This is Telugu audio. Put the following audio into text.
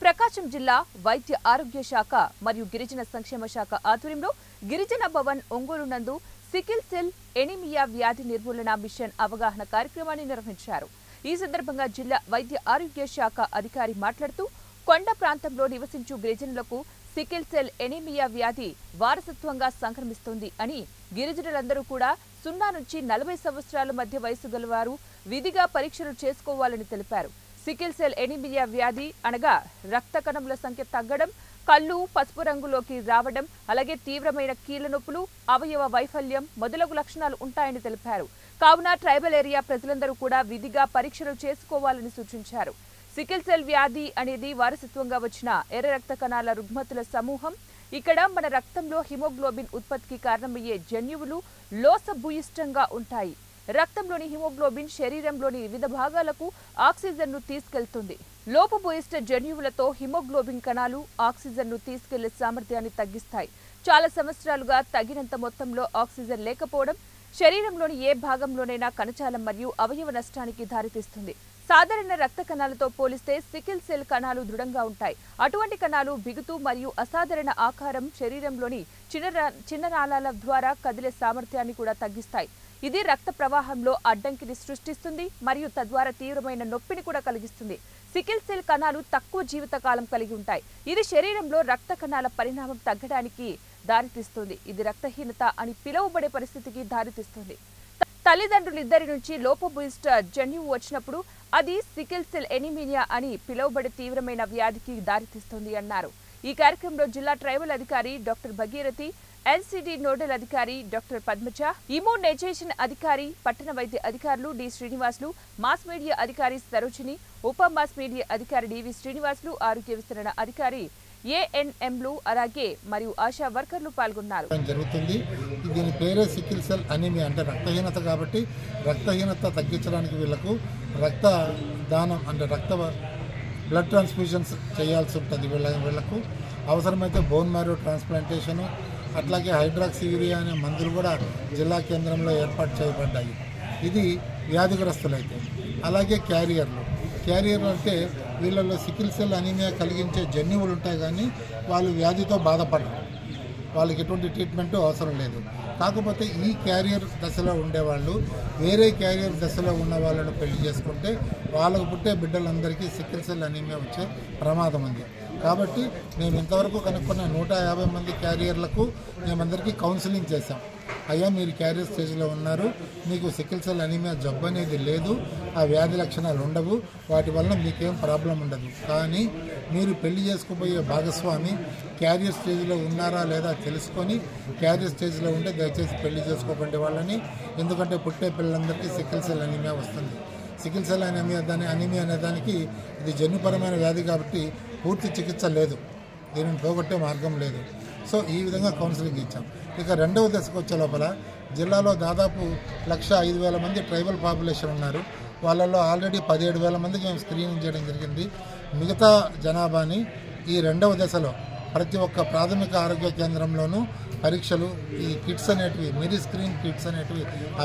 ప్రకాశం జిల్లా వైద్య ఆరోగ్య శాఖ మరియు గిరిజన సంక్షేమ శాఖ ఆధ్వర్యంలో గిరిజన భవన్ ఒంగోలు నందు సికిల్ సెల్ ఎనీమియా వ్యాధి నిర్మూలన మిషన్ అవగాహన కార్యక్రమాన్ని నిర్వహించారు. ఈ సందర్భంగా జిల్లా వైద్య ఆరోగ్య శాఖ అధికారి మాట్లాడుతూ కొండ ప్రాంతంలో నివసించు గిరిజనులకు సికిల్ సెల్ ఎనీమియా వ్యాధి వారసత్వంగా సంక్రమిస్తుంది అని, గిరిజనులందరూ కూడా 0 నుంచి 40 సంవత్సరాల మధ్య వయసు గలవారు విధిగా పరీక్షలు చేసుకోవాలని తెలిపారు. సికిల్ సెల్ ఎనీమియా వ్యాధి అనగా రక్త కణముల సంఖ్య తగ్గడం, కళ్ళు పసుపు రంగులోకి రావడం, అలాగే తీవ్రమైన కీళ్ల నొప్పులు, అవయవ వైఫల్యం మొదలగు లక్షణాలు ఉంటాయని తెలిపారు. కావున ట్రైబల్ ఏరియా ప్రజలందరూ కూడా విధిగా పరీక్షలు చేసుకోవాలని సూచించారు. సికిల్ సెల్ వ్యాధి అనేది వారసత్వంగా వచ్చిన ఎర్ర రక్త కణాల రుగ్మతుల సమూహం. ఇక్కడ మన రక్తంలో హిమోగ్లోబిన్ ఉత్పత్తికి కారణమయ్యే జన్యువులు లోసభూయిష్టంగా ఉంటాయి. రక్తంలోని హిమోగ్లోబిన్ శరీరంలోని వివిధ భాగాలకు ఆక్సిజన్ను తీసుకెళ్తుంది. లోపభూయిష్ట జన్యువులతో హిమోగ్లోబిన్ కణాలు ఆక్సిజన్ను తీసుకెళ్లే సామర్థ్యాన్ని తగ్గిస్తాయి. చాలా సంవత్సరాలుగా తగినంత మొత్తంలో ఆక్సిజన్ లేకపోవడం శరీరంలోని ఏ భాగంలోనైనా కణజాలం మరియు అవయవ నష్టానికి దారితీస్తుంది. సాధారణ రక్త కణాలతో పోలిస్తే సికిల్ సెల్ కణాలు దృఢంగా ఉంటాయి. అటువంటి కణాలు బిగుతు మరియు అసాధారణ ఆకారం శరీరంలోని చిన్న నాళాల ద్వారా కదిలే సామర్థ్యాన్ని కూడా తగ్గిస్తాయి. ఇది రక్త ప్రవాహంలో అడ్డంకిని సృష్టిస్తుంది మరియు తద్వారా తీవ్రమైన నొప్పిని కూడా కలిగిస్తుంది. సికిల్ సెల్ కణాలు తక్కువ జీవితకాలం కలిగి ఉంటాయి. ఇది శరీరంలో రక్త కణాల పరిణామం తగ్గడానికి దారితీస్తుంది. ఇది రక్తహీనత అని పిలువబడే పరిస్థితికి దారితీస్తుంది. తల్లిదండ్రులిద్దరి నుంచి లోపభూయిష్ట జన్యువు వచ్చినప్పుడు అది సికిల్ సెల్ ఎనీమియా అని పిలువబడే తీవ్రమైన వ్యాధికి దారితీస్తుంది అన్నారు. ఈ కార్యక్రమంలో జిల్లా ట్రైబల్ అధికారి డాక్టర్ భగీరథి, ఎన్సిడి నోడల్ అధికారి డాక్టర్ పద్మజ, ఇమ్యూనైజేషన్ అధికారి, పట్టణ వైద్య అధికారులు డి శ్రీనివాసులు, మాస్ మీడియా అధికారి సరోజిని, ఉప మాస్ మీడియా అధికారి డివి శ్రీనివాసులు, ఆరోగ్య విస్తరణ అధికారి ఏఎన్ఎంలు అలాగే మరియు ఆశా వర్కర్లు పాల్గొన్నారు. జరుగుతుంది. దీని పేరే సికిల్ సెల్ అనీమియా, అంటే రక్తహీనత. కాబట్టి రక్తహీనత తగ్గించడానికి వీళ్ళకు రక్త దానం అంటే బ్లడ్ ట్రాన్స్ఫ్యూషన్స్ చేయాల్సి ఉంటుంది. వీళ్ళకు అవసరమైతే బోన్ మ్యారో ట్రాన్స్ప్లాంటేషను, అట్లాగే హైడ్రాక్సియూరియా అనే మందులు కూడా జిల్లా కేంద్రంలో ఏర్పాటు చేయబడ్డాయి. ఇది వ్యాధిగ్రస్తులైతే. అలాగే క్యారియర్లు అంటే వీళ్ళలో సికిల్ సెల్ అనీమియా కలిగించే జన్యువులు ఉంటాయి, కానీ వాళ్ళు వ్యాధితో బాధపడరు. వాళ్ళకి ఎటువంటి ట్రీట్మెంటు అవసరం లేదు. కాకపోతే ఈ క్యారియర్ దశలో ఉండేవాళ్ళు వేరే క్యారియర్ దశలో ఉన్న వాళ్ళను పెళ్లి చేసుకుంటే వాళ్ళకు పుట్టే బిడ్డలందరికీ సికిల్ సెల్ అనీమియా వచ్చే ప్రమాదం ఉంది. కాబట్టి మేము ఇంతవరకు కనుక్కున్న 150 మంది క్యారియర్లకు మేమందరికీ కౌన్సిలింగ్ చేశాం. అయ్యా, మీరు క్యారియర్ స్టేజ్లో ఉన్నారు, మీకు సికిల్ సెల్ అనీమియా జబ్బు అనేది లేదు, ఆ వ్యాధి లక్షణాలు ఉండవు, వాటి వలన మీకేం ప్రాబ్లం ఉండదు. కానీ మీరు పెళ్లి చేసుకోబోయే భాగస్వామి క్యారియర్ స్టేజ్లో ఉన్నారా లేదా తెలుసుకొని క్యారియర్ స్టేజ్లో ఉంటే దయచేసి పెళ్లి చేసుకోకండి వాళ్ళని. ఎందుకంటే పుట్టే పిల్లలందరికీ సికిల్ సెల్ అనీమియా వస్తుంది. సికిల్ సెల్ అనీమియా అనే దానికి ఇది జన్యుపరమైన వ్యాధి కాబట్టి పూర్తి చికిత్స లేదు, దీనిని పోగొట్టే మార్గం లేదు. సో ఈ విధంగా కౌన్సిలింగ్ ఇచ్చాం. ఇక రెండవ దశకు వచ్చే లోపల జిల్లాలో దాదాపు 1,05,000 మంది ట్రైబల్ పాపులేషన్ ఉన్నారు. వాళ్ళల్లో ఆల్రెడీ 17,000 మందికి మేము స్క్రీనింగ్ చేయడం జరిగింది. మిగతా జనాభాని ఈ రెండవ దశలో ప్రతి ఒక్క ప్రాథమిక ఆరోగ్య కేంద్రంలోనూ పరీక్షలు, ఈ కిట్స్ అనేటివి, మెరీ స్క్రీన్ కిట్స్ అనేటివి అవైలబుల్